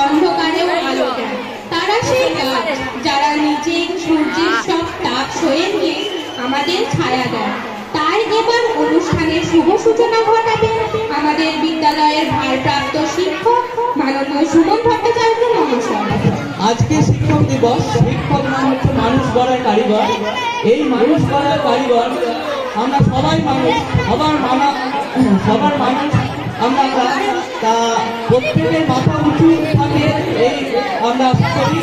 অন্ধকারেও আলো দেয়। তারা সেই গাছ যারা নিজে সূর্যের সব তাপ সয়ে নিয়ে আমাদের ছায়া দেয়। তাই এবার অনুষ্ঠানের শুভ সূচনা ঘটাবেন আমাদের বিদ্যালয়ের ভারপ্রাপ্ত শিক্ষক মাননীয় সুমন ভট্টাচার্য মহাশয়। আজকে শিক্ষক দিবস। শিক্ষক মানে হচ্ছে মানুষ গড়ার কারিগর। এই মানুষ গড়ার কারিগর আমরা সবাই মানুষ, সবার মানুষ আমরা তা প্রত্যেকের মাথা উঁচু থাকে এই আমরা আশা করি।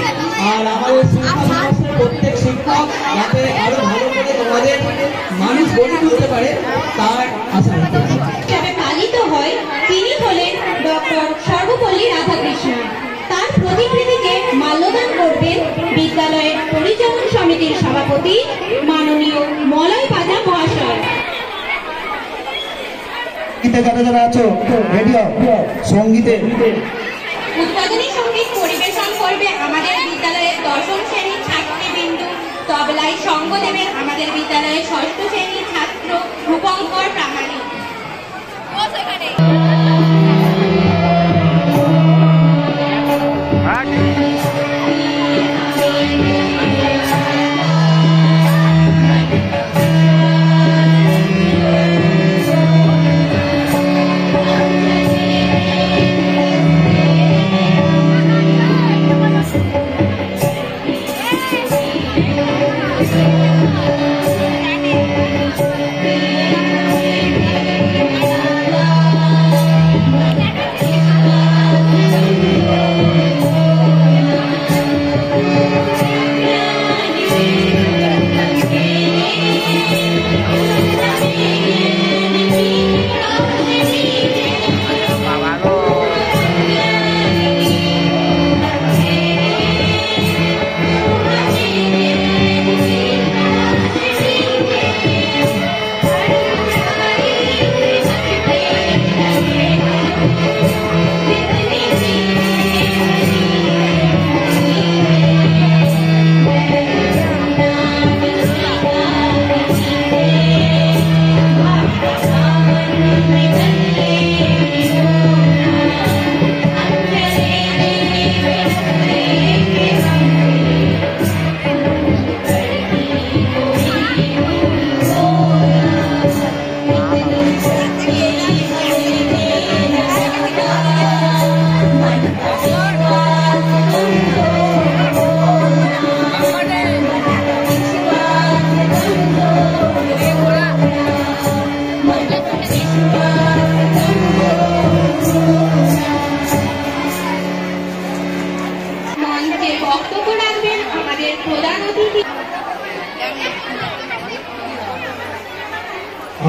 আর আমাদের শিক্ষা দিবসের প্রত্যেক শিক্ষক যাতে আরো ভালো করে তোমাদের মানুষ গড়ে তুলতে পারে তার আশা রাখি। পালিত হয় তিনি হলেন ডক্টর সর্বপল্লী রাধাকৃষ্ণন। তার প্রতিকৃতিকে মাল্যদান করবেন বিদ্যালয়ের পরিচালন সমিতির সভাপতি মাননীয় মলয় পাজা মহাশয়। যারা আছো রেডিও সঙ্গীতে উদ্বোধনী সঙ্গীত পরিবেশন করবে আমাদের বিদ্যালয়ের 10ম শ্রেণীর ছাত্রীবৃন্দু। তবলায় সঙ্গ দেবেন আমাদের বিদ্যালয়ের 6ষ্ঠ শ্রেণীর ছাত্র রূপঙ্কর প্রামাণিক।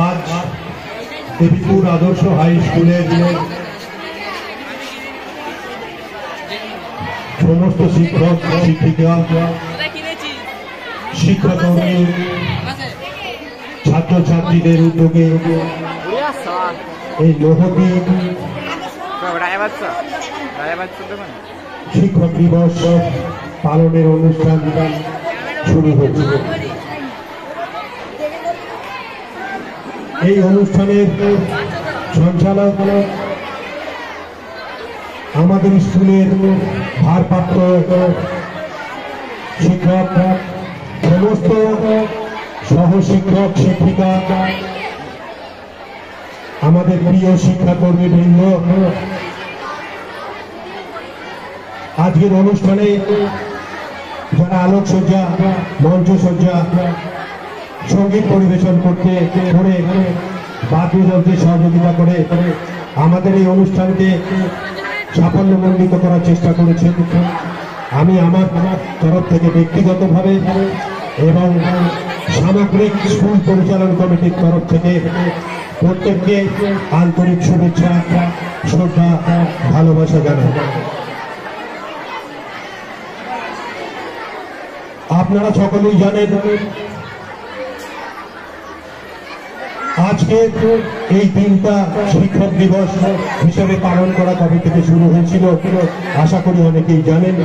आज देवीपुर आदर्श हाई स्कूल समस्त शिक्षक शिक्षिका शिक्षाकर्मी छात्र छात्री उद्योगे महती शिक्षक दिवस पालনের অনুষ্ঠান শুরু হয়েছে। এই অনুষ্ঠানের সঞ্চালক আমাদের স্কুলের ভারপ্রাপ্ত শিক্ষক, সমস্ত সহশিক্ষক শিক্ষিকা, আমাদের প্রিয় শিক্ষাকর্মী বৃন্দ, আজকের অনুষ্ঠানে যারা আলোকসজ্জা, মঞ্চসজ্জা, সঙ্গীত পরিবেশন করতে করে বাদ্যযন্ত্রের সহযোগিতা করে আমাদের এই অনুষ্ঠানকে সাফল্যমণ্ডিত করার চেষ্টা করেছেন। আমি আমার তরফ থেকে ব্যক্তিগতভাবে এবং সামগ্রিক স্কুল পরিচালন কমিটির তরফ থেকে প্রত্যেককে আন্তরিক শুভেচ্ছা, শ্রদ্ধা, ভালোবাসা জানাই। আপনারা সকলেই জানেন আজকে এই দিনটা শিক্ষক দিবস হিসেবে পালন করা কবে থেকে শুরু হয়েছিল আশা করি অনেকেই জানেন।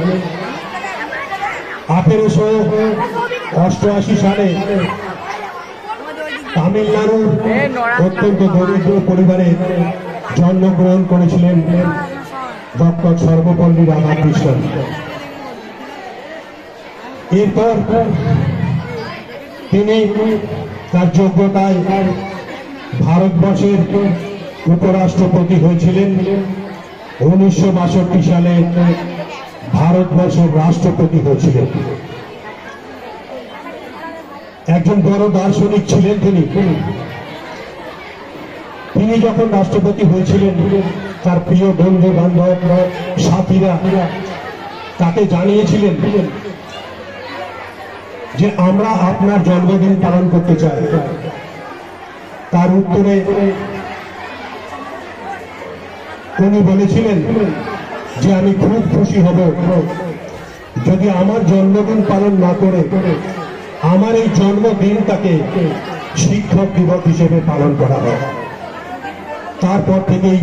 1888 সালে তামিলনাড়ুর অত্যন্ত দরিদ্র পরিবারে জন্মগ্রহণ করেছিলেন ডক্টর সর্বপল্লী রাধাকৃষ্ণন। এরপর তিনি তার যোগ্যতায় ভারতবর্ষের উপরাষ্ট্রপতি হয়েছিলেন। 1962 সালে ভারতবর্ষের রাষ্ট্রপতি হয়েছিলেন। একজন বড় দার্শনিক ছিলেন তিনি। তিনি যখন রাষ্ট্রপতি হয়েছিলেন, তার প্রিয় বন্ধু বান্ধব সাথীরা তাকে জানিয়েছিলেন যে আমরা আপনার জন্মদিন পালন করতে চাই। তার উত্তরে তিনি বলেছিলেন যে আমি খুব খুশি হব যদি আমার জন্মদিন পালন না করে আমার এই জন্মদিনটাকে শিক্ষক দিবস হিসেবে পালন করা হয়। তারপর থেকেই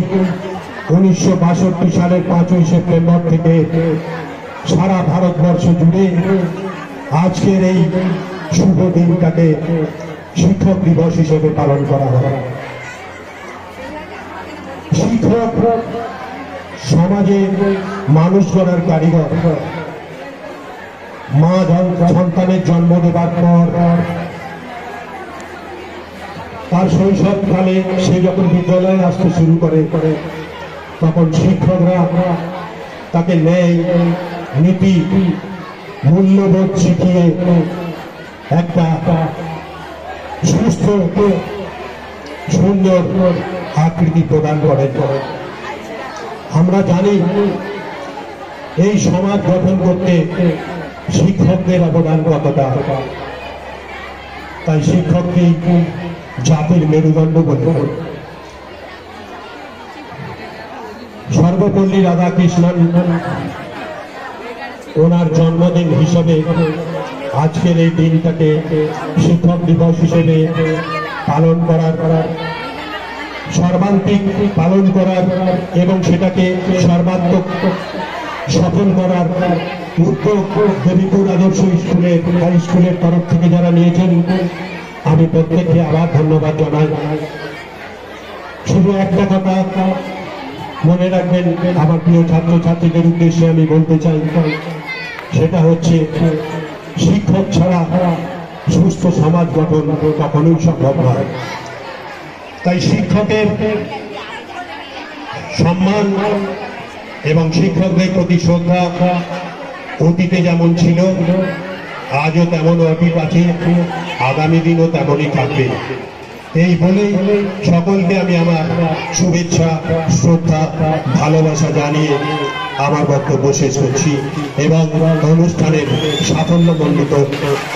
1962 সালের 5ই সেপ্টেম্বর থেকে সারা ভারতবর্ষ জুড়ে আজকের এই শুভ দিনটাকে শিক্ষক দিবস হিসেবে পালন করা হয়। শিক্ষক সমাজে মানুষ গড়ার কারিগর। মা সন্তানের জন্ম দেবার পর তার শৈশবকালে সে যখন বিদ্যালয়ে আসতে শুরু করে, তখন শিক্ষকরা তাকে ন্যায় নীতি মূল্যবোধ শিখিয়ে একটা সুস্থ সুন্দর আকৃতি প্রদান করেন। আমরা জানি এই সমাজ গঠন করতে শিক্ষকদের অবদান কতটা। তাই শিক্ষককেই জাতির মেরুদণ্ড বলে। সর্বপল্লী রাধাকৃষ্ণন ওনার জন্মদিন হিসেবে আজকের এই দিনটাকে শিক্ষক দিবস হিসেবে পালন করার সর্বান্তিক পালন করার এবং সেটাকে সর্বাত্মক সফল করার উদ্যোগ দেবীপুর আদর্শ হাই স্কুলের তরফ থেকে যারা নিয়েছেন, আমি প্রত্যেককে আবার ধন্যবাদ জানাই। শুধু একটা কথা মনে রাখবেন, আমার প্রিয় ছাত্রছাত্রীদের উদ্দেশ্যে আমি বলতে চাই, সেটা হচ্ছে শিক্ষক ছাড়া সুস্থ সমাজ গঠন কখনোই সম্ভব নয়। তাই শিক্ষকের সম্মান এবং শিক্ষকদের প্রতি শ্রদ্ধা অতীতে যেমন ছিল, আজও তেমন অতীত আছে, আগামী দিনও তেমনই থাকবে। এই বলেই সকলকে আমি আমার শুভেচ্ছা, শ্রদ্ধা, ভালোবাসা জানিয়ে আমার বক্তব্য শেষ করছি এবং অনুষ্ঠানের সাফল্যমণ্ডিত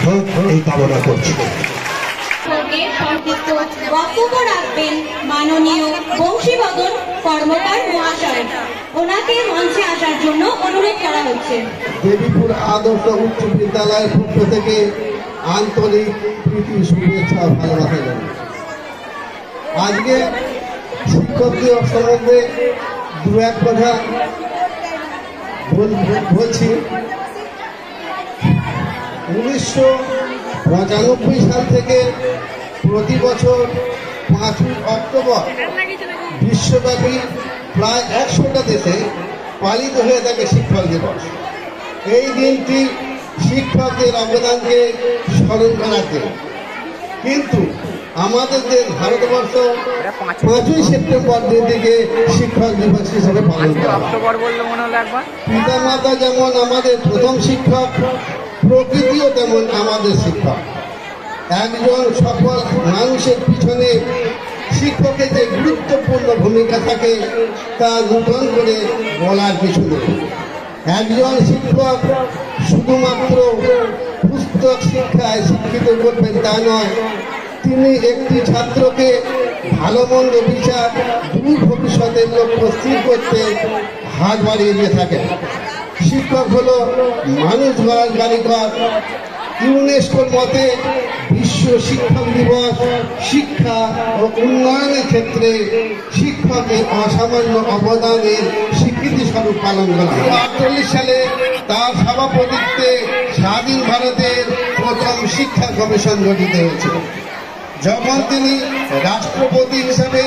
হোক এই কামনা করছি। বক্তব্য রাখবেন মাননীয় বংশীবদন কর্মকার মহাশয়। ওনাকে মঞ্চে আসার জন্য অনুরোধ করা হচ্ছে। দেবীপুর আদর্শ উচ্চ বিদ্যালয়ের পক্ষ থেকে আন্তরিক প্রীতি, শুভেচ্ছা, ভালোবাসা জানাই। আজকে শিক্ষক দিবস সম্বন্ধে দু এক কথা বলছি। 1995 সাল থেকে প্রতি বছর 5ই অক্টোবর বিশ্বব্যাপী প্রায় 100টা দেশে পালিত হয়ে থাকে শিক্ষক দিবস। এই দিনটি শিক্ষকদের অবদানকে স্মরণ করার দিন। কিন্তু আমাদের দেশ ভারতবর্ষ 5ই সেপ্টেম্বর দিনটিকে শিক্ষক দিবস হিসেবে পালন করা হয়। পিতা মাতা যেমন আমাদের প্রথম শিক্ষক, প্রকৃতিও তেমন আমাদের শিক্ষক। একজন সফল মানুষের পিছনে শিক্ষকের যে গুরুত্বপূর্ণ ভূমিকা থাকে তা নূতন করে বলার কিছু নেই। একজন শিক্ষক শুধুমাত্র পুস্তক শিক্ষায় শিক্ষিত করবেন তা নয়, তিনি একটি ছাত্রকে ভালো মন্দ বিচার, দূর ভবিষ্যতের লক্ষ্য স্থির করতে হাত বাড়িয়ে দিয়ে থাকেন। শিক্ষক হলো মানুষ গড়ার কারিগর। ইউনেস্কোর মতে বিশ্ব শিক্ষক দিবস শিক্ষা ও উন্নয়নের ক্ষেত্রে শিক্ষকের অসামান্য অবদানের স্বীকৃতি স্বরূপ পালন করা হয়। 1948 সালে তার সভাপতিত্বে স্বাধীন ভারতের প্রথম শিক্ষা কমিশন গঠিত হয়েছিল। যখন তিনি রাষ্ট্রপতি হিসাবে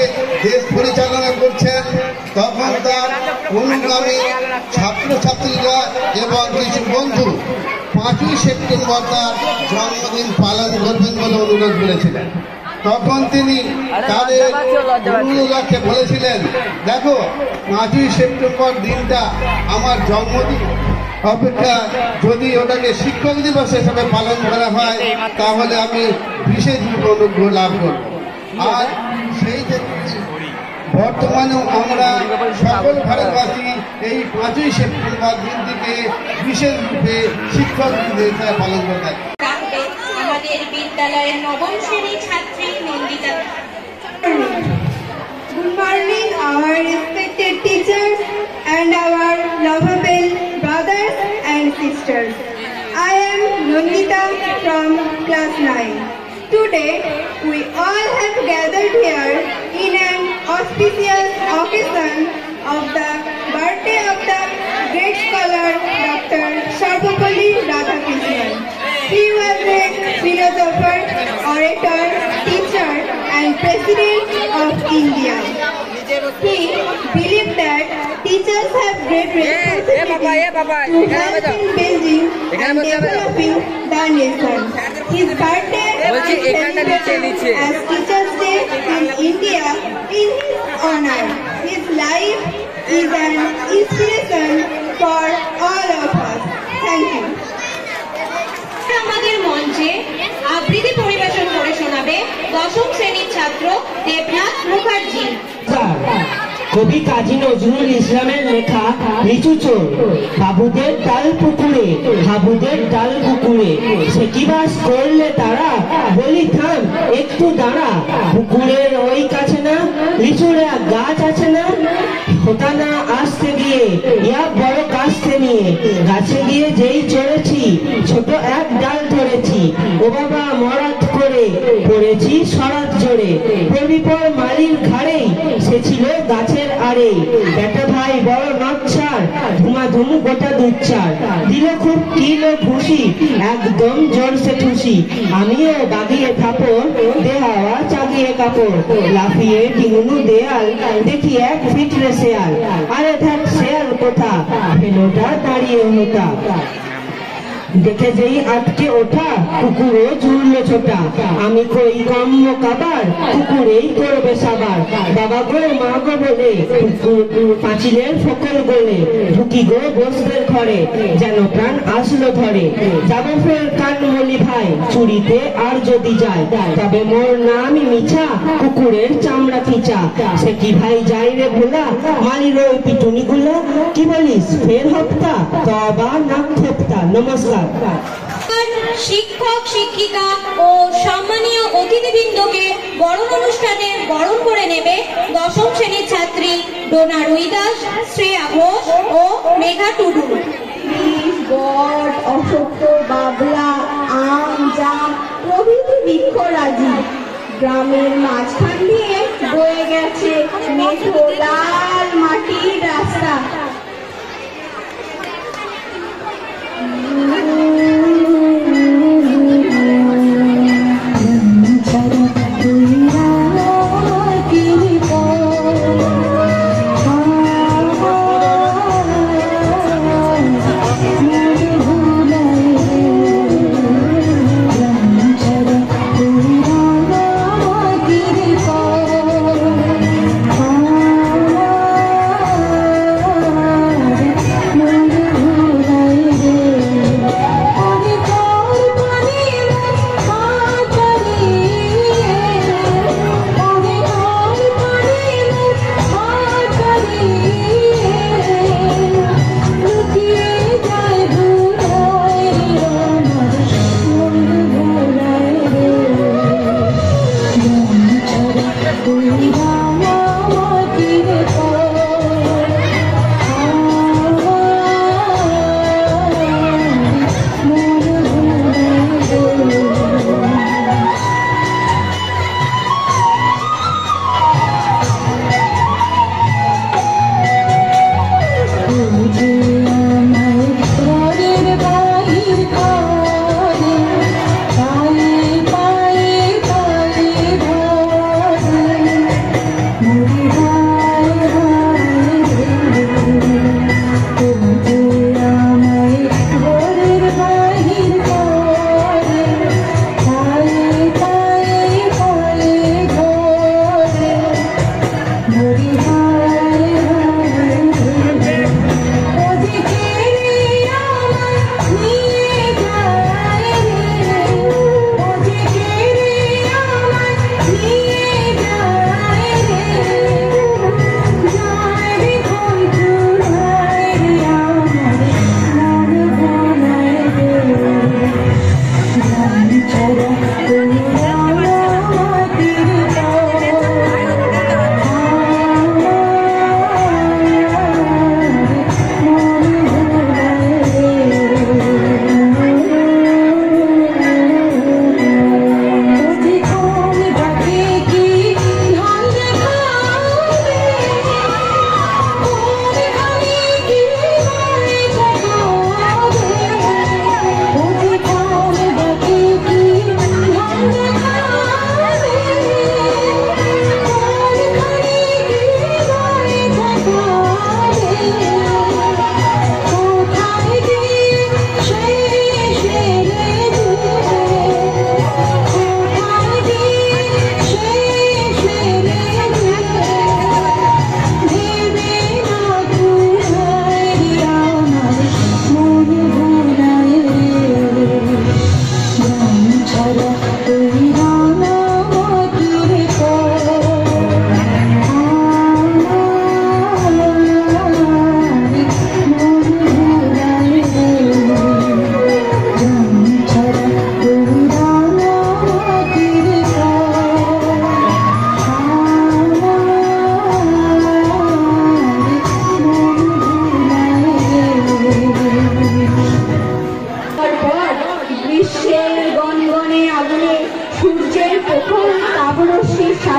দেশ পরিচালনা করছেন, তখন তার অনুগামী ছাত্রছাত্রীরা এবং কিছু বন্ধু 5ই সেপ্টেম্বর তার জন্মদিন পালন করবেন বলে অনুরোধ করেছিলেন। তখন তিনি তাদের অনুরোধকে বলেছিলেন, দেখো 5ই সেপ্টেম্বর দিনটা আমার জন্মদিন অপেক্ষা যদি ওটাকে শিক্ষক দিবস হিসেবে পালন করা হয় তাহলে আমি বিশেষ অনুগ্রহ লাভ করব। আর সেই বর্তমানেও আমরা সকল ভারতবাসী এই 5ই সেপ্টেম্বর দিনটিকে বিশেষরূপে শিক্ষক দিবস হিসেবে পালন করে থাকি। আমাদের বিদ্যালয়ের নবম শ্রেণীর ছাত্রী Nandita. Good morning, our respected teachers and our lovable brothers and sisters. I am Nandita from class 9. Today, we all have gathered here in an auspicious occasion of the birthday of the great scholar Dr. Sarvapalli Radhakrishnan. He was a philosopher, orator, teacher, and president of India. He believed that teachers have great responsibility to help in building and developing the nation. His birthday is celebrated as Teachers' Day in India in his honor. His life is an inspiration for all of us. Thank you. আমাদের মঞ্চে আবৃত্তি পরিবেশন করে শোনাবে 10ম শ্রেণীর ছাত্র দেবনাথ মুখার্জি। কবি কাজী নজরুল ইসলামের লেখা লিচু চোর। বাবুদের ডাল পুকুরে, হাবুদের ডাল পুকুরে, সে কি বাস করলে তারা, বলি থাম একটু দাঁড়া, পুকুরের ওই কাছে না লিচুর এক গাছ আছে না, হোতা না আসতে গিয়ে ইয়া বড় কাস্তে নিয়ে, গাছে গিয়ে যেই চড়েছি ছোট এক ডাল ধরেছি, ও বাবা মরাত করে পড়েছি সরাত জোরে, পড়বি পর মালির ঘাড়েই সে ছিল গাছের আড়ে, বেটা ভাই বড় নচ্ছার ধুমাধুম গোটা দুচ্চার, দিল খুব কিলো খুশি একদম জোরসে ঠুসি, আমিও বাগিয়ে থাপড় দেহাওয়া চাগিয়ে কাপড়, লাফিয়ে ডিঙুনু দেয়াল দেখি এক ফিটরে শেয়াল, আরে ধ্যাত শেয়াল কোথা ফেলোটা দাঁড়িয়ে হতা, দেখে যেই আটকে ওঠা কুকুরও জুড়লো ছোটা, আমি কই কম্ম কাবার কুকুরেই করবে সাবার, বাবা গো মা গো বলে পাঁচিলের ফকল বলে, ঢুকি গো বসবের ঘরে যেন প্রাণ আসলো ধরে, যাবো ফের কানমলি ভাই চুরিতে আর যদি যায়, তবে মোর নামই মিছা কুকুরের চামড়া খিচা, সে কি ভাই যাই রে ভোলা মালির ওই পিটুনি গুলা, কি বলিস ফের হপ্তা তবা না খেপ্তা। নমস্কার। শিক্ষক শিক্ষিকা ও সম্মানীয় অতিথিবৃন্দকে বরণ অনুষ্ঠানে বরণ করে নেবে 10ম শ্রেণীর ছাত্রী ডোনা রুইদাস, শ্রেয়া ঘোষ ও মেঘা টুডু। বট, অশোক, বাবলা, আম, জাম প্রভৃতি বৃক্ষরাজি গ্রামের মাঝখান দিয়ে বয়ে গেছে মেঠো লাল মাটির রাস্তা।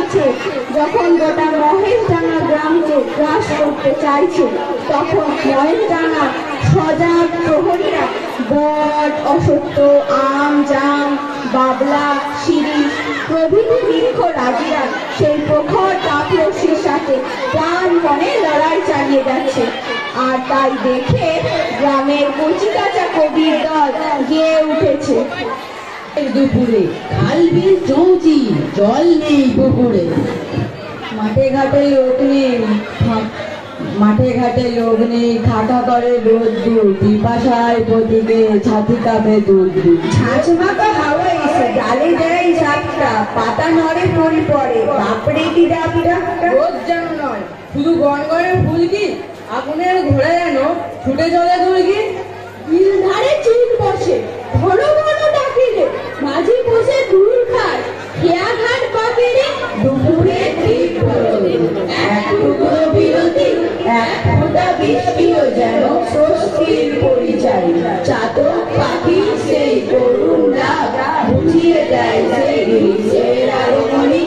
আছে। যখন গোটা মহেশডাঙ্গা গ্রামকে গ্রাস করতে চাইছে, তখন মহেশডাঙ্গা সজাগ প্রহরীরা বট, অসত্য, আম, জাম, বাবলা, শিরীষ প্রভৃতি বৃক্ষ রাজিরা সেই প্রখর তাপরশ্মির সাথে প্রাণপণে লড়াই চালিয়ে যাচ্ছে। আর তাই দেখে গ্রামের কচিকাঁচা কবির দল গেয়ে উঠেছে। দুপুরে খালবিল চৌচি, জল নেই পুকুরে। মাঠে ঘাটে লোক নেই, খাটা করে রোদ্দুর, পিপাসায় পতিকে ছাতি কাঁপে দুধ। ঝাঁঝমাকা হাওয়া এসে ডালে দেয় ঝাপটা, পাতা নড়ে পড়ে পড়ে, বাপরে কি ডাবটা। রোদ যেন নয়, শুধু গনগনে ফুলকি, আগুনের ঘোড়া যেন ছুটে চলে দুর্গি। বিল ধারে চিল বসে, ঘন ঘন ডাকে রে, মাঝি বসে দূর খায়, খেয়া ঘাট পাকে রে, দুপুরে ঠিক হলো রে। এক টুকরো বিরতি, এক ফোঁটা বৃষ্টিও যেন স্বস্তির পরিচয়। চাতক পাখি সেই করুণ ডাক বুঝিয়ে দেয় সেই গ্রীষ্মের আগমনী।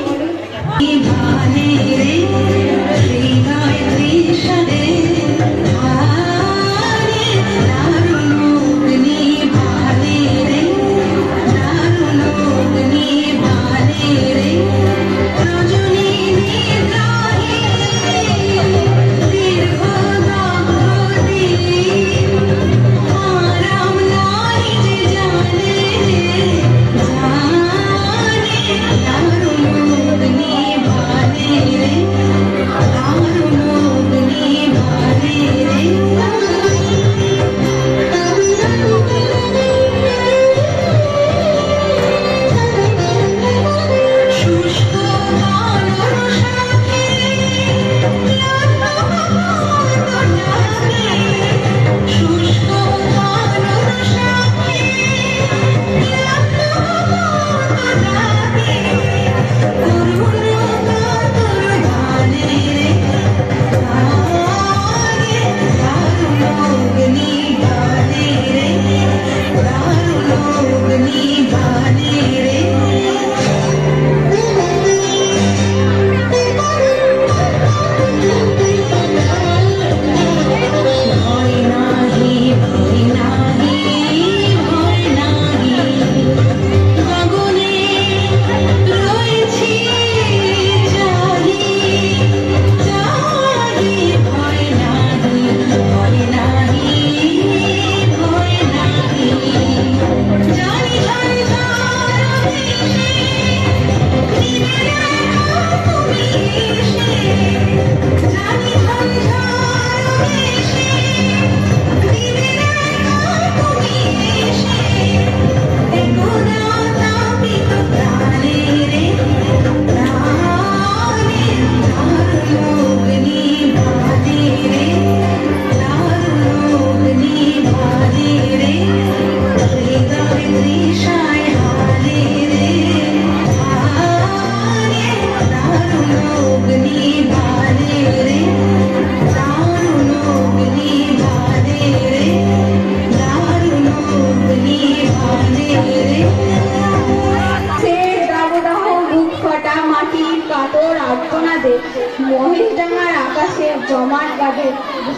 মহেশডাঙ্গার আকাশে জমাট বাঁধে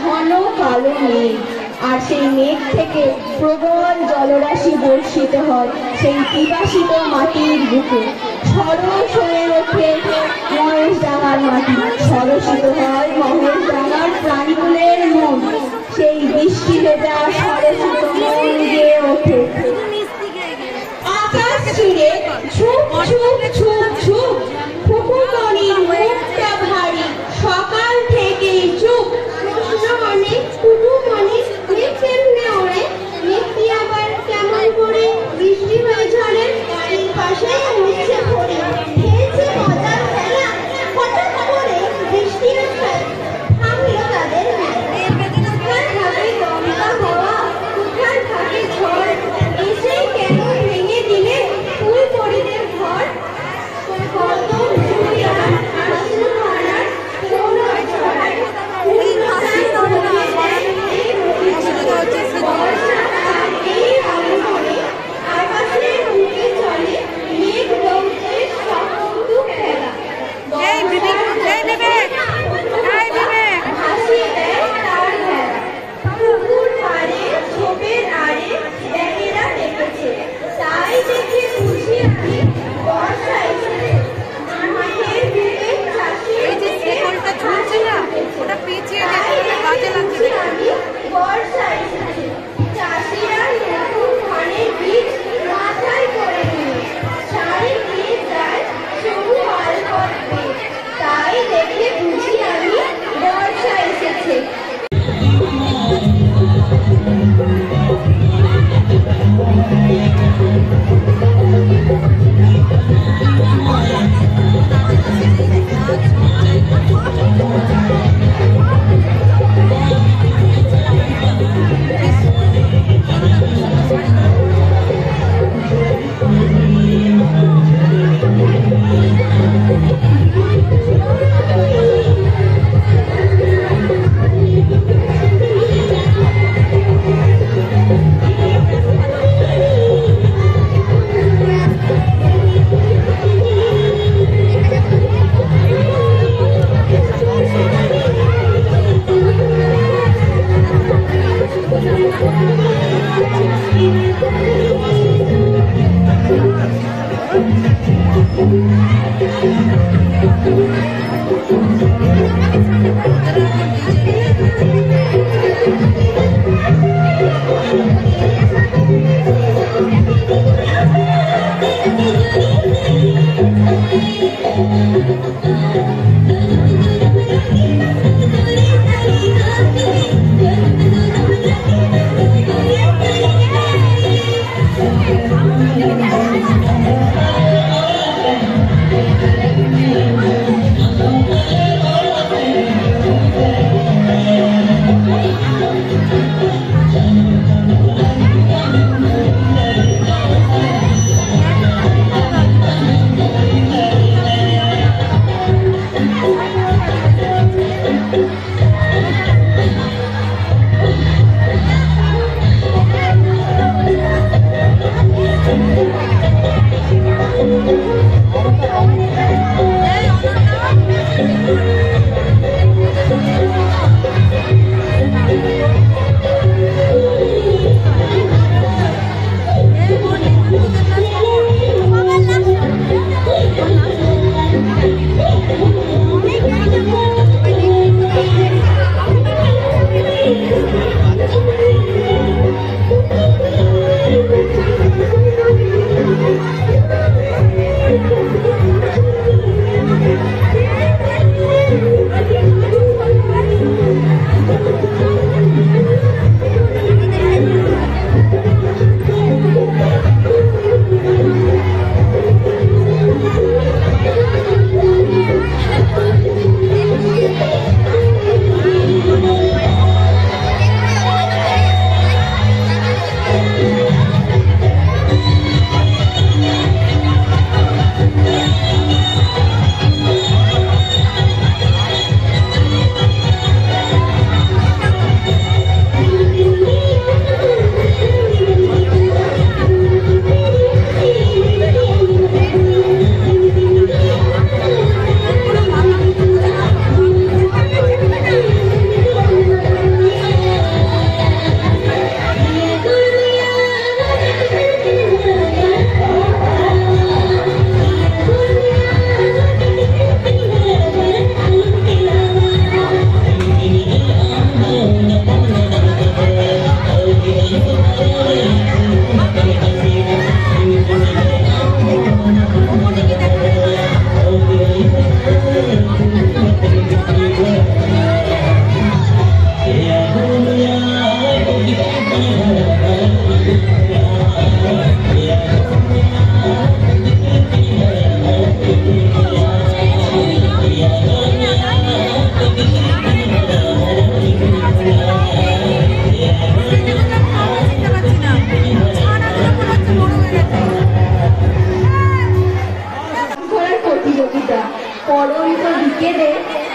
ঘন কালো মেঘ, আর সেই মেঘ থেকে প্রবল জলরাশি বর্ষিত হয় সেই পিপাসিত মাটির বুকে। সরস হয়ে ওঠে মহেশডাঙ্গার মাটি, সরসিত হয় মহেশডাঙ্গার প্রাণীকুলের মন। সেই বৃষ্টি ভেজা সরসিত মন গেয়ে ওঠে। আকাশ ছিঁড়ে ঝুপ ঝুপ ঝুপ ঝুপ, ফুকুমণির মুখটা ভারী, সকাল থেকে চুপ। প্রশ্ন অনেক, কুটুমণি মেঘ কেমনে ওড়ে, মেঘটি আবার কেমন করে বৃষ্টি হয়ে ঝরে, বাড়ির পাশে উঠছে পড়ে, খেয়েছে মজার খেলা, হঠাৎ করে বৃষ্টি আসে থামলো তাদের মেলা। কোথায় থাকে দমকা হাওয়া, কোথায় থাকে ঝড়, এসে কেন ভেঙে দিলে ফুল পরিদের ঘর। কত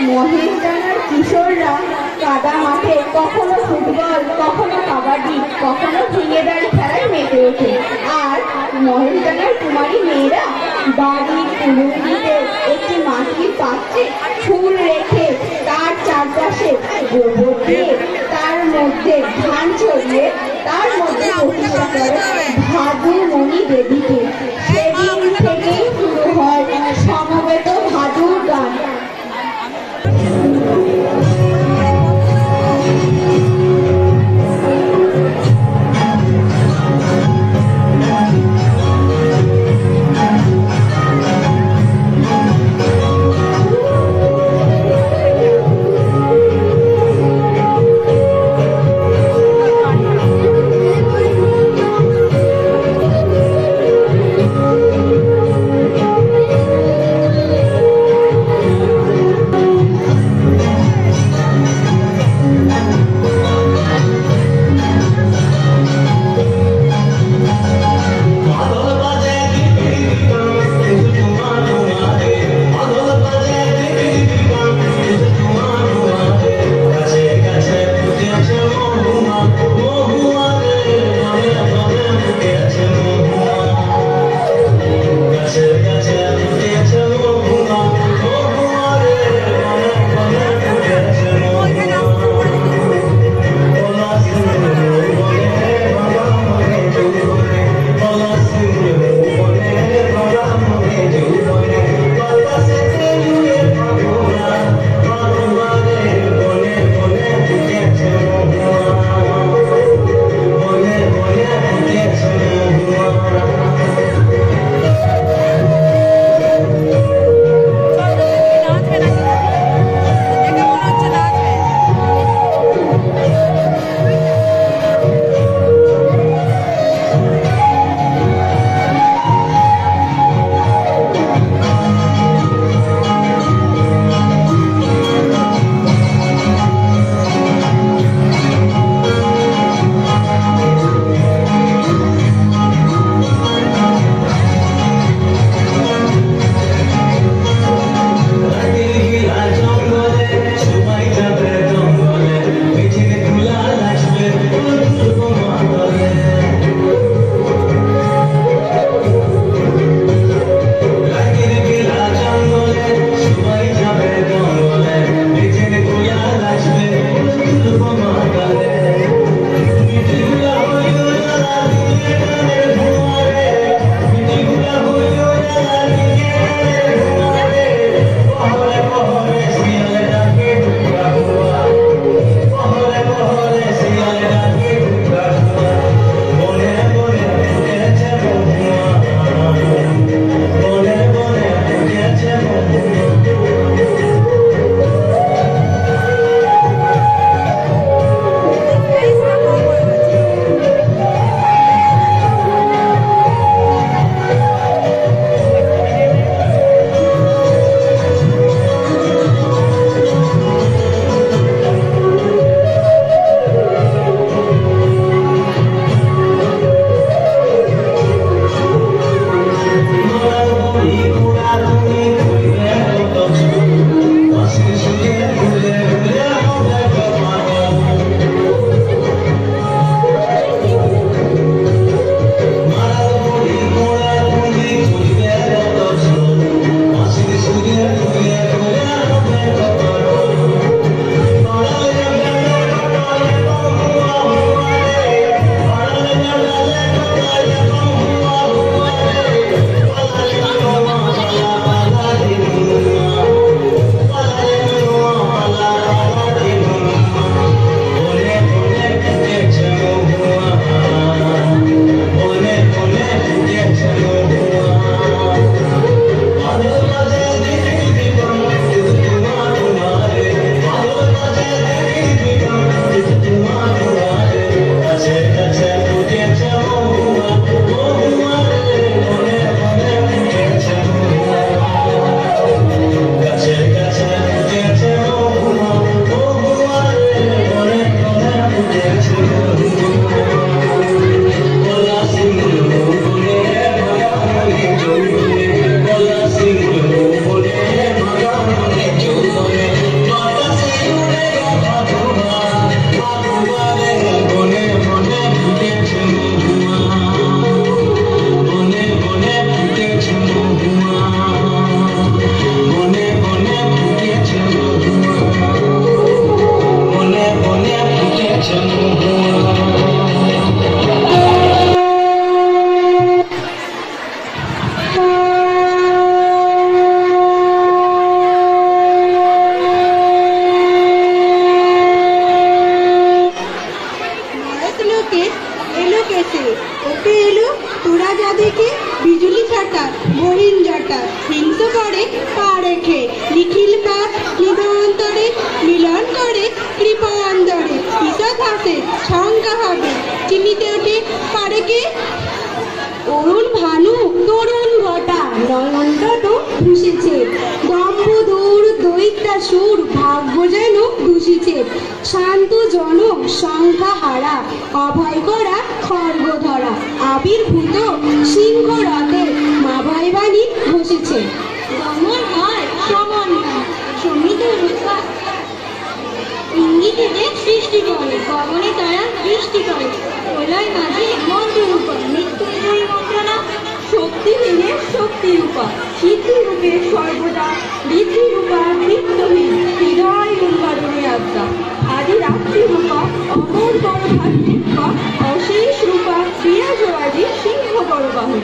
মহেশখালীর কিশোররা কাদা মাঠে কখনো ফুটবল, কখনো কাবাডি, কখনো ঝিঙেদারি খেলায় মেতে ওঠে। আর মহেশখালীর কুমারী মেয়েরা বাড়ির উলুনিতে একটি মাটির পাত্রে ফুল রেখে তার চারপাশে গোবর দিয়ে তার মধ্যে ধান ছড়িয়ে তার মধ্যে প্রতিষ্ঠা করে ভাদুমণি দেবীকে। সেদিন থেকেই শুরু হয় সমবেত ভাদুর গান। এলো কেসে ওকে এলো তোরা যা দেখে বিজুলি ছাটা বহিন জাটা হিংস করে পা রেখে নিখিল পাপ নিদন্তরে মিলন করে কৃপা অন্তরে ঈশা থাকে শঙ্কা হবে চিনিতে ওঠে পারে কে অরুণ ভানু তরুণ ঘটা নয়নটা তো ধুসেছে দম্বদূর দৈত্যাসুর ভাগ্য যেন দূষিছে শান্ত জনক সংখ্যা হারা অভয় করা খর্গ ধরা আবির্ভূত সিংহ রথে মা ভয় বাণী বসেছে দমন হয় সমন সমিত রূপা ইঙ্গিতে সৃষ্টি করে গগনে তারা দৃষ্টি করে প্রলয় মাঝে মন্ত্র রূপা মৃত্যুঞ্জয়ী মন্ত্রণা শক্তি দিনে শক্তি রূপা সিদ্ধি রূপে সর্বদা বৃদ্ধি রূপা বৃত্তহীন হৃদয় উন্মাদনে আত্মা আদি রাত্রি রূপা অমর বড় ভাতৃ রূপা অশেষ রূপা ক্রিয়াজোয়াদি সিংহ বড় বাহন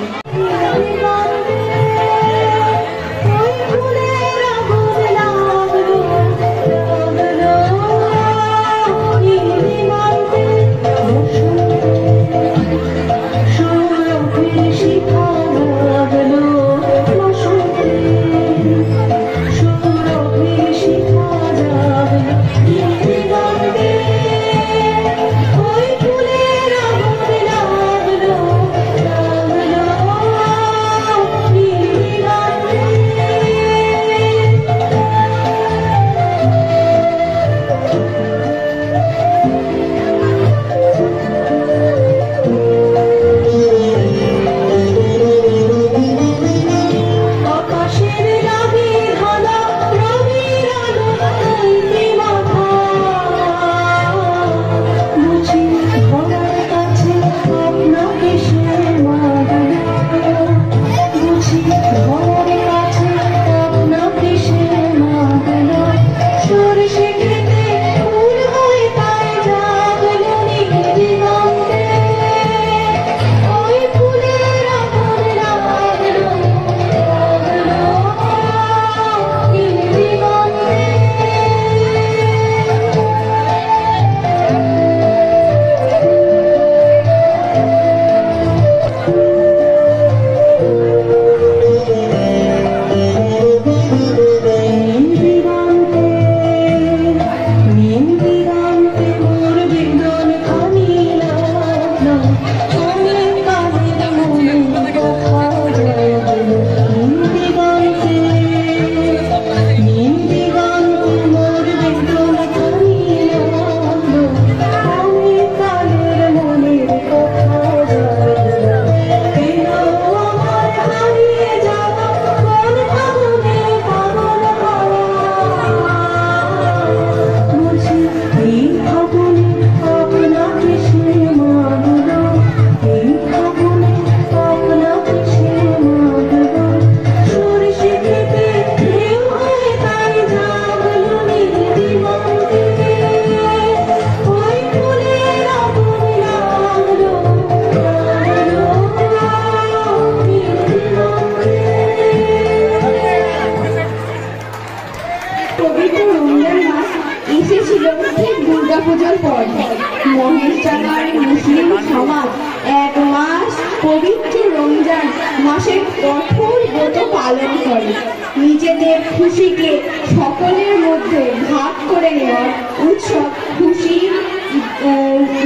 নিজেদের খুশিকে সকলের মধ্যে ভাগ করে নেওয়ার উৎসব খুশির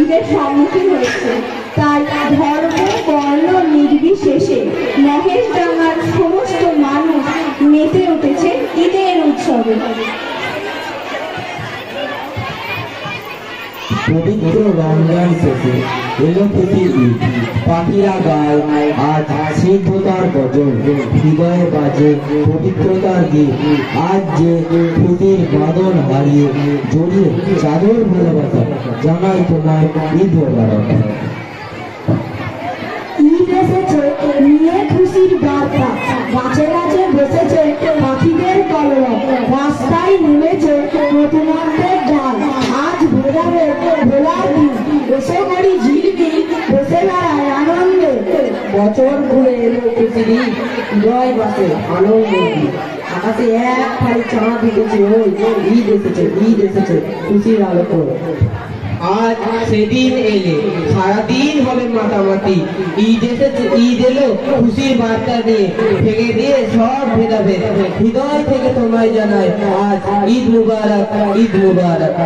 ঈদের সম্মুখীন হয়েছে। তাই ধর্ম বর্ণ নির্বিশেষে মহেশডাঙ্গার সমস্ত মানুষ মেতে উঠেছে ঈদের উৎসবে। পবিত্র রমজান শেষে এলো প্রীতির ঈদ, পাখিরা গায় আজ সিদ্ধতার গজল, হৃদয়ে বাজে পবিত্রতার গীত। আজ যে প্রীতির বাদল হারিয়ে জড়িয়ে চাদর ভালোবাসা, জানাই তোমায় ঈদ মোবারক। ঈদ এসেছে নিয়ে খুশির বার্তা, গাছে গাছে বসেছে পাখিদের কলরব, রাস্তায় নেমেছে নতুনত্বের ডাল। আজ ভোলার দিন, এসে করি ঝিলবি, বসে বেড়ায় আনন্দে। বছর ঘুরে এলো খুশির ঈদ, হৃদয় বাসে আনন্দের ঈদ। আকাশে এক ফালি চাঁদ উঠেছে, ওই ঈদ এসেছে, খুশির আলো করে। আজ সেদিন এলে সারাদিন হবে হবে মাতামাতি। ঈদ এলো খুশির বার্তা দিয়ে, ভেঙে দিয়ে সব ভেদাভেদ। হৃদয় থেকে তোমায় জানাই আজ ঈদ মুবারক, ঈদ মুবারক।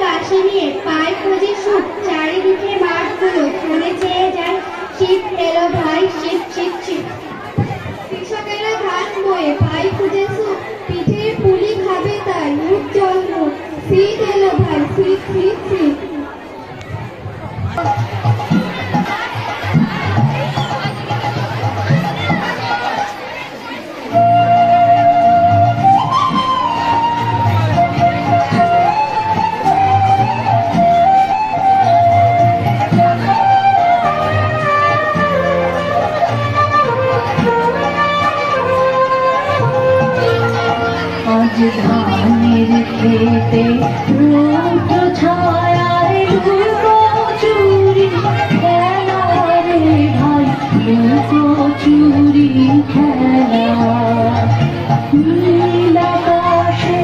পাশে নিয়ে পায়ে খুঁজি সুখ চারিদিকে মাঠগুলো ফোনে চেয়ে যায় শীত এলো ভাই শীত শীত শীত কৃষকেরা ধান বয়ে ভাই খুঁজে সুখ পিঠের পুলি খাবে তাই উজ্জ্বল মুখ শীত এলো ভাই শীত শীত শীত ধানের খেতে রৌদ্র ছায়ায় লুকোচুরি খেলা রে ভাই লুকোচুরি খেলা নীল আকাশে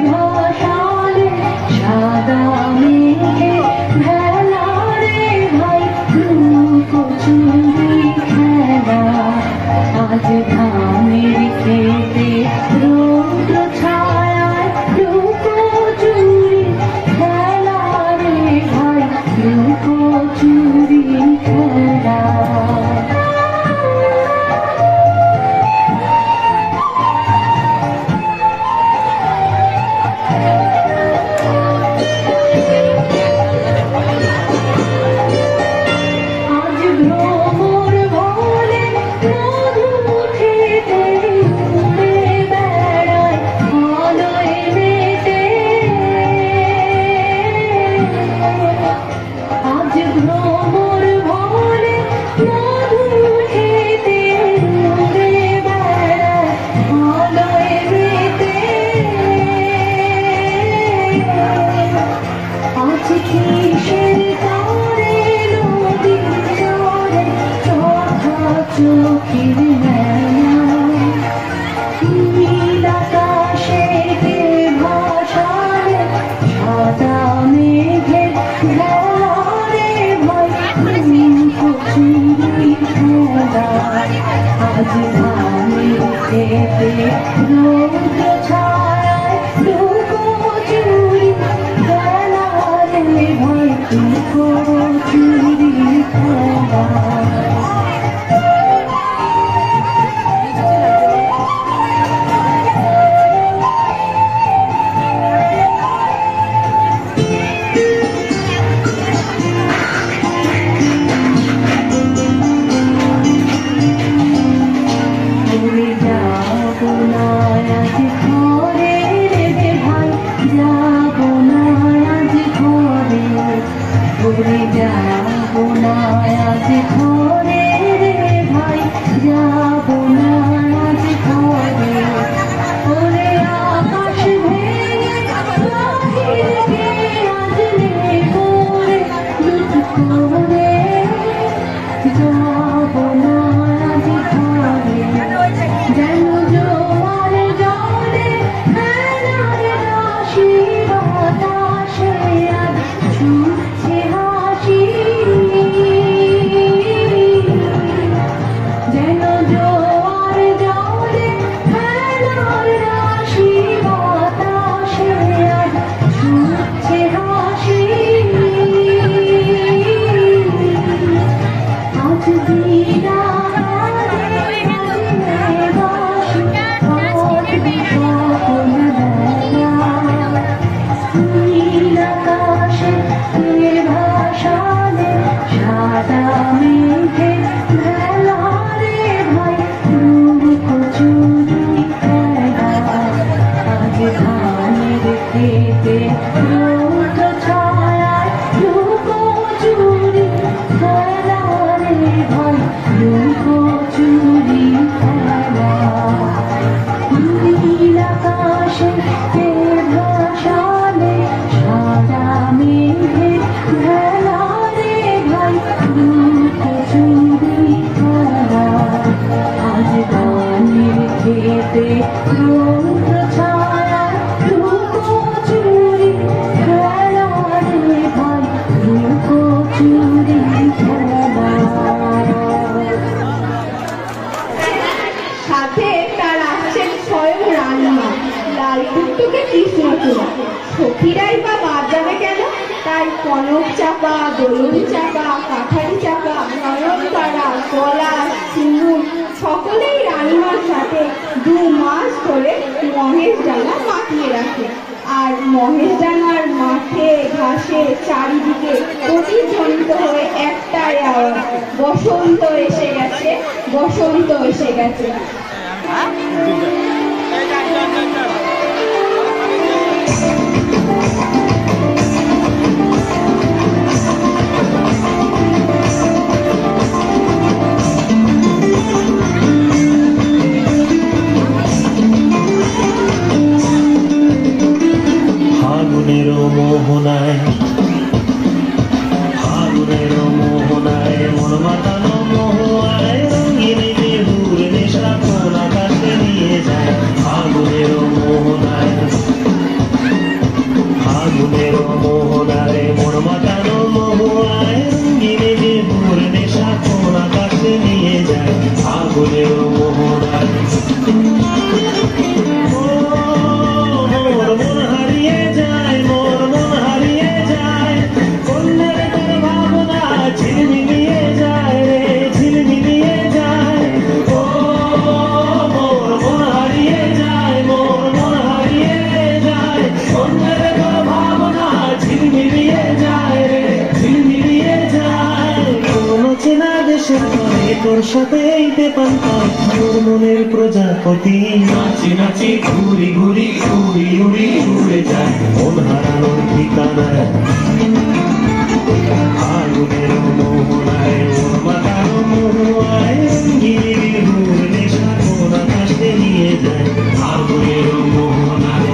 ভাসালে সাদা মেঘে ভেলা রে ভাই লুকোচুরি খেলা আজ ধানের খেতে রৌদ্র ছায়ায় লুকোচুরি খেলা রে ভাই লুকোচুরি খেলা আজ ভ্রমর বলে মধু খেতে উড়ে বেড়ায় আলোয় মেতে আজ ভ্রমর বলে মধু খেতে উড়ে বেড়ায় আলোয় মেতে আজ কিসের তারে নদীর চরে চোখা চোখের মেলা নীল আকাশে ভাসালে সাদা মেঘের ভেলা রে ভাই লুকোচুরি খেলা আজ ধানের খেতে রৌদ্র ছায়ায় লুকোচুরি খেলা রে ভাই লুকোচুরি খেলা উড়ে যাবো না আজ ঘরে রে ভাই যাবো না আজ ঘরে উড়ে যাবো না আজ ঘরে রে ভাই যাবো না আজ ঘরে ওরে আকাশ ভেঙে বাহির গিয়ে আজ নেবো রে লুট করে যাবো না আজ ঘরে যেন জোয়ার জলে ফেনার রাশি বাতাসে আজ ছুটছে হাসি কনক চাপা, দোলন চাপা, কাঠারি চাপা, নয়নতারা, পলাশ, সিঙ্গুর সকলেই রানীমার সাথে 2 মাস ধরে মহেশ ডাঙা মাতিয়ে রাখে। আর মহেশ ডাঙার মাঠে ঘাসে চারিদিকে প্রতিধ্বনিত হয়ে একটাই আওয়াজ, বসন্ত এসে গেছে, বসন্ত এসে গেছে। ফাগুনের মোহনায়, ফাগুনের মোহনায় মন মাতানো মহুয়ায় রঙিন বেহুর নেশা কোন আকাশে নিয়ে যায়। ফাগুনের মোহনায়, ফাগুনের মোহনায় মন মাতানো মহুয়ায় রঙিন বেহুর নেশা কোন আকাশে নিয়ে যায়। ফাগুনের মোহনায় তোর সাথে এইতে পান্তায় তোর মনের প্রজাপতি নাচি নাচি ঘুরি ঘুরি উড়ি উড়ি উড়ে যায় মন হারানোর ঠিকানায়। ফাগুনের মোহনায় মন মাতানো মহুয়ায় গিরি ঘুর নেশা কোন আকাশে নিয়ে যায়। ফাগুনের মোহনায়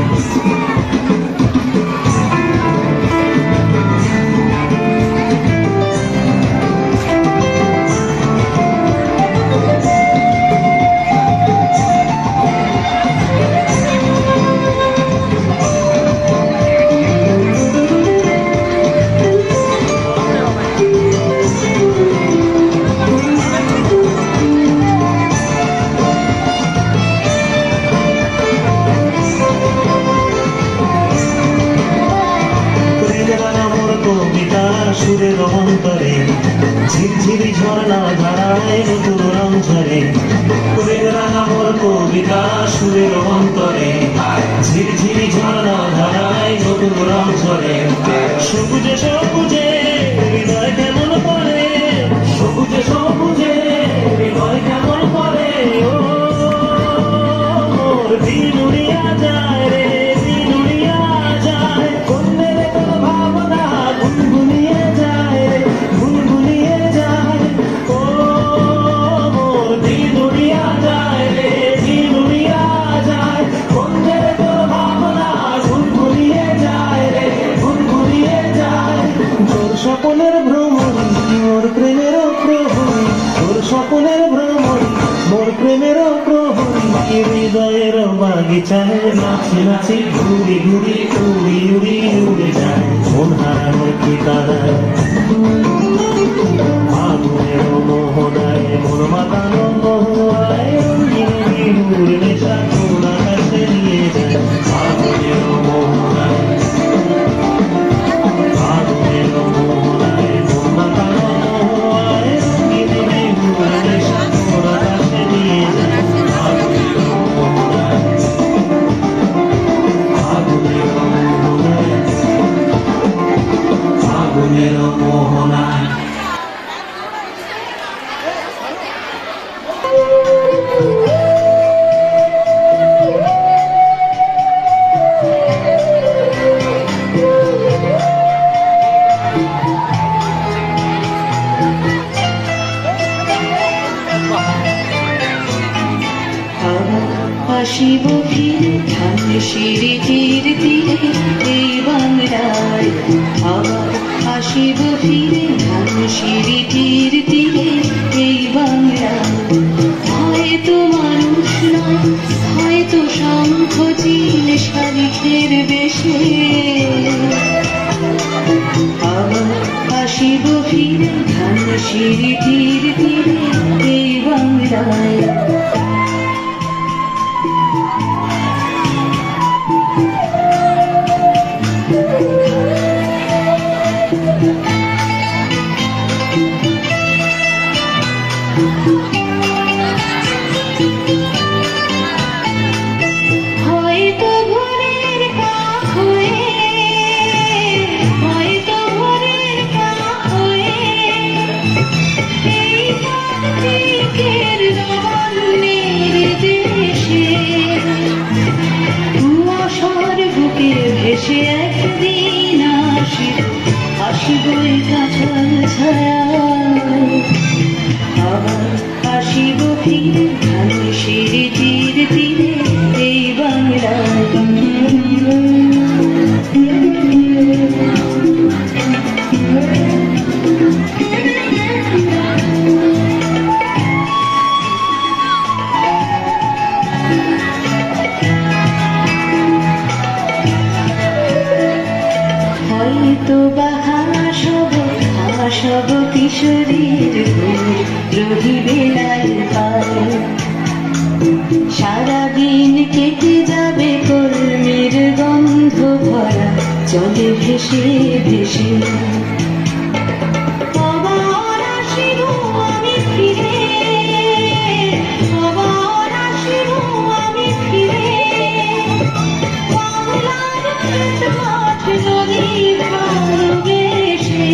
সুরের অন্তরে ঝিরঝিরি ঝর্ণা ধারায় নতুন রং ঝরে। প্রেম রাঙা মোর কবিতা সুরের অন্তরে ঝিরঝিরি ঝর্ণা ধারায় নতুন রং ঝরে। সবুজে সবুজে হৃদয় কেমন করে, সবুজে সবুজে হৃদয় কেমন করে। ও মোর দিন উড়িয়া যায় রে, দিন উড়িয়া যায় কন্যের তোর ভাবনা গুনগুনিয়ে যায় রে, গুনগুনিয়ে যায়। ও মোর দিন উড়িয়া যায় রে, দিন উড়িয়া যায় কন্যের তোর ভাবনা গুনগুনিয়ে যায় রে, গুনগুনিয়ে যায়। তোর স্বপনের ভ্রমণ মোর প্রেমের প্রহরী, তোর স্বপনের ভ্রমণ মোর প্রেমের প্রহরী। হৃদয়ের বাগিচায় নাচি নাচি ঘুরি ঘুরি উড়ি উড়ি উড়ে যায় মন হারানোর ঠিকানায়। ফাগুনের মোহনায় মন মাতানো মহুয়ায় রঙিন বিহুর নেশা কোন আকাশে নিয়ে যায়। ফাগুনের মোহনায়, ফাগুনের মোহনায় মন মাতানো মহুয়ায় রঙিন বিহুর নেশা কোন আকাশে নিয়ে যায়। ফাগুনের মোহনায়, ফাগুনের মোহনায়, ফাগুনের মোহনায়। আসিব ফিরে ধানসিঁড়ির তীরে এই বাংলায়, আবার আসিব ফিরে ধানসিঁড়ির তীরে এই বাংলায়। হয়তো মানুষ নয়, হয়তো শঙ্খ চিল শালিখের বেশে, আবার আসিব ফিরে ধানসিঁড়ির তীরে এই বাংলায়। কাঁঠাল ছায়া আবার আসিব ফিরে ধানসিঁড়ির তীরে এই বাংলায় হয়তো বা হাসব কিশোরীর রহিবে নাই পায় সারাদিন কেটে যাবে কর্মের গন্ধ ভরা চলে ভেসে ভেসে আবার আসিব আমি ফিরে আবার আসিব আমি ফিরে বাংলার ক্ষেত মাঠ নদী ভালোবেসে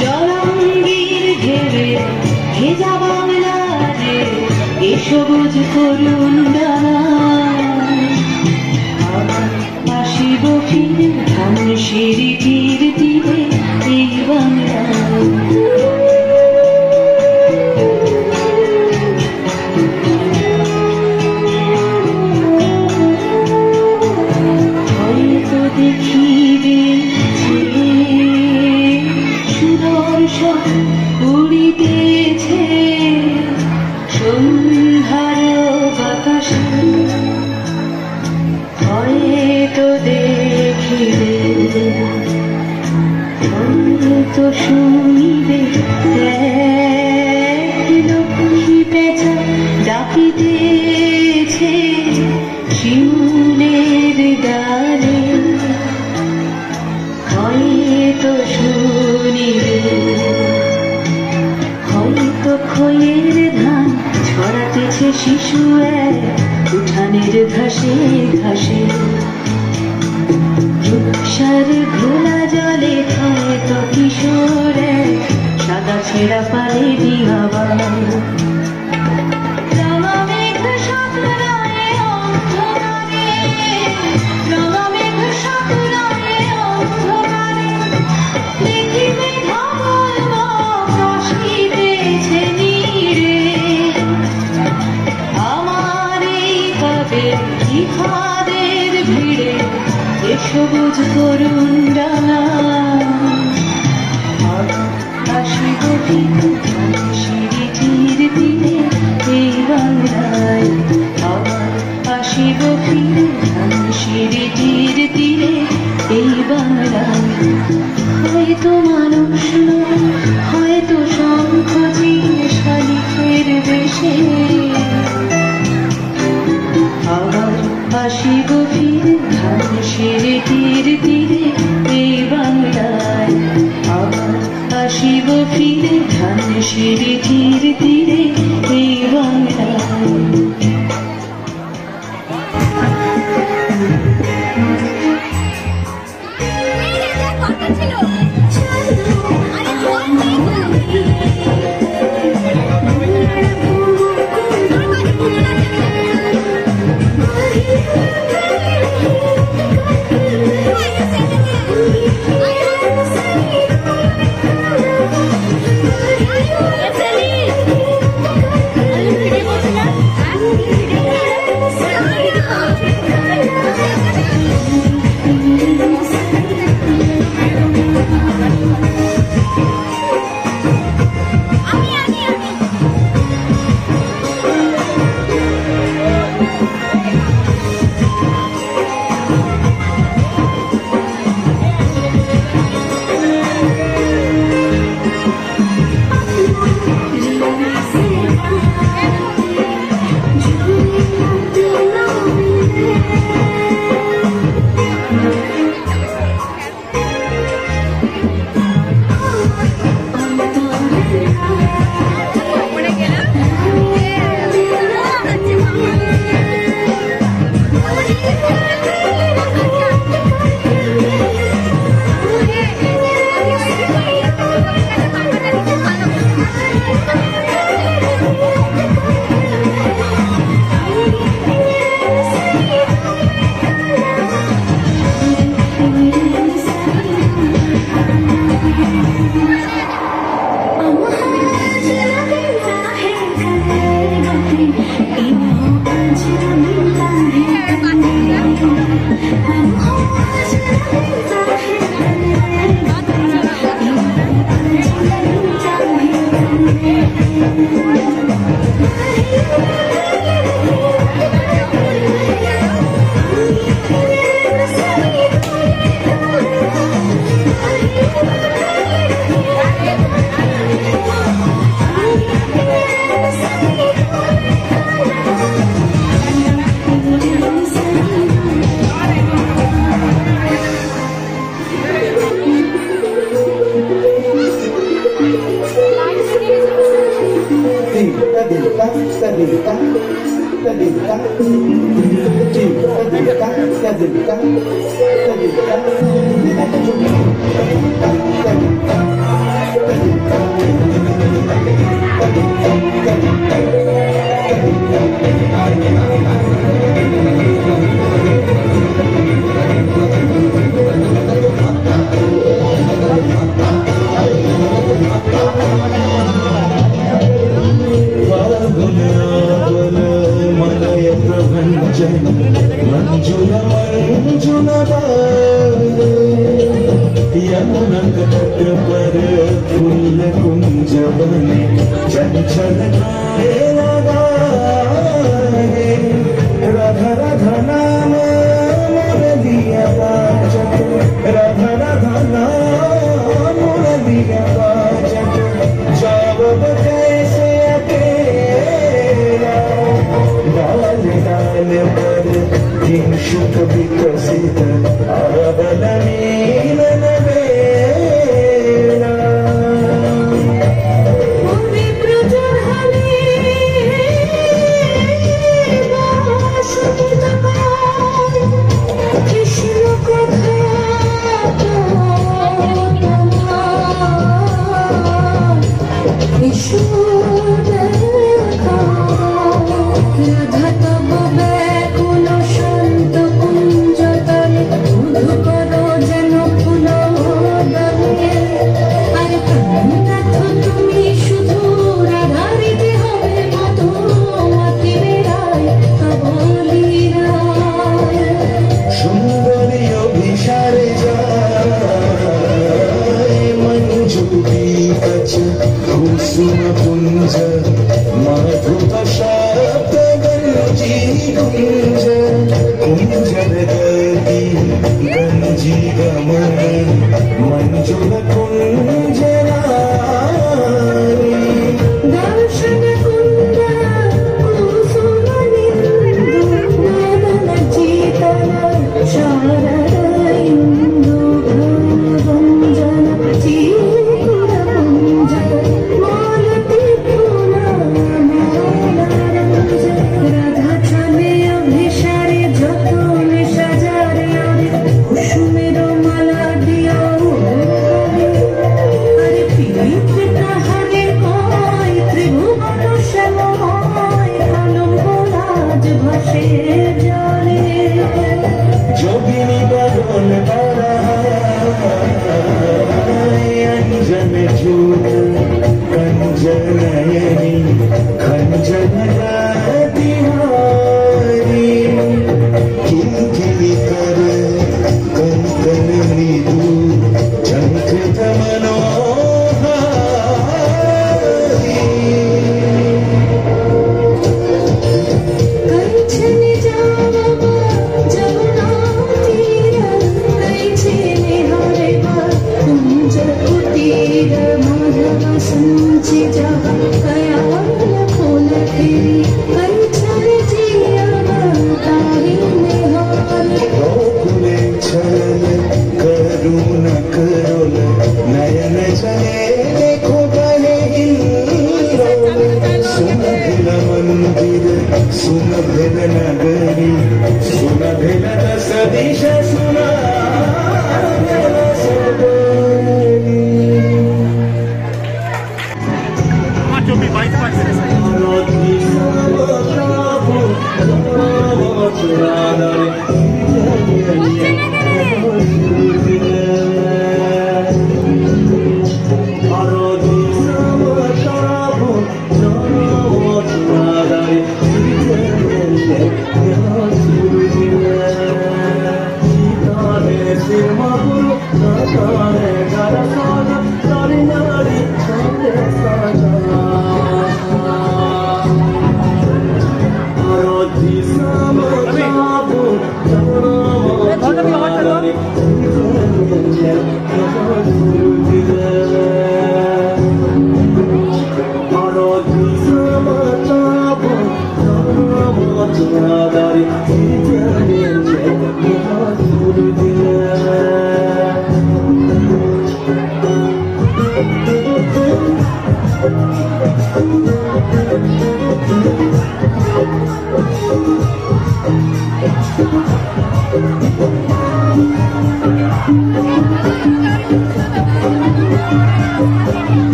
জলঙ্গির ঘেরে ভেজা বাংলারে এ সবুজ করুণ ডানা আবার আসিব ফিরে ধানসিঁড়ির তীরে এই বাংলায় হয়তো দেখিবে সুদর্শন উড়িতেছে সন্ধ্যার বাতাসে হয়তো দেখিবে হয়তো শুনিবে লক্ষ্মী পেঁচা ডাকিতেছে শিউলের ডালে হয়তো শুনিবে হয়তো খয়ের ধান ছড়াতেছে শিশু এক উঠানের ঘাসে ঘাসে রূপসার ঘোলা জলে হয়তো কিশোর এক সাদা ছেঁড়া পারে ডিঙাবার রাঙা মেঘ সাঁতরায় অন্ধকারে রাঙা মেঘ সাঁতরায় অন্ধকারে দেখিবে ধবল মাছ আসিতেছে নীড়ে আমার এই তবে ইহাদের ভিড়ে এ সবুজ করুণ ডানা আসিব ফিরে ধানসিঁড়ির তীরে এই বাংলায় আবার আসিব ফিরে ধানসিঁড়ির তীরে এই বাংলায় হয়তো মানুষ নয় হয়তো শঙ্খ শালিকের বেশে আবার আসিব ফিরে ধানসিঁড়ির তীরে এই বাংলায় আবার আসিব ফিরে ধানসিঁড়ির তীরে এই বাংলায় Yes,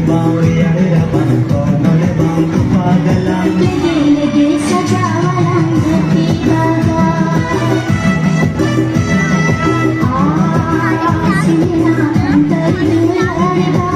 बावरे अरे रबन कोनले बांग पागला लगे लगे सजावा रंग की बागा आ सिना अंतर दुआरे बा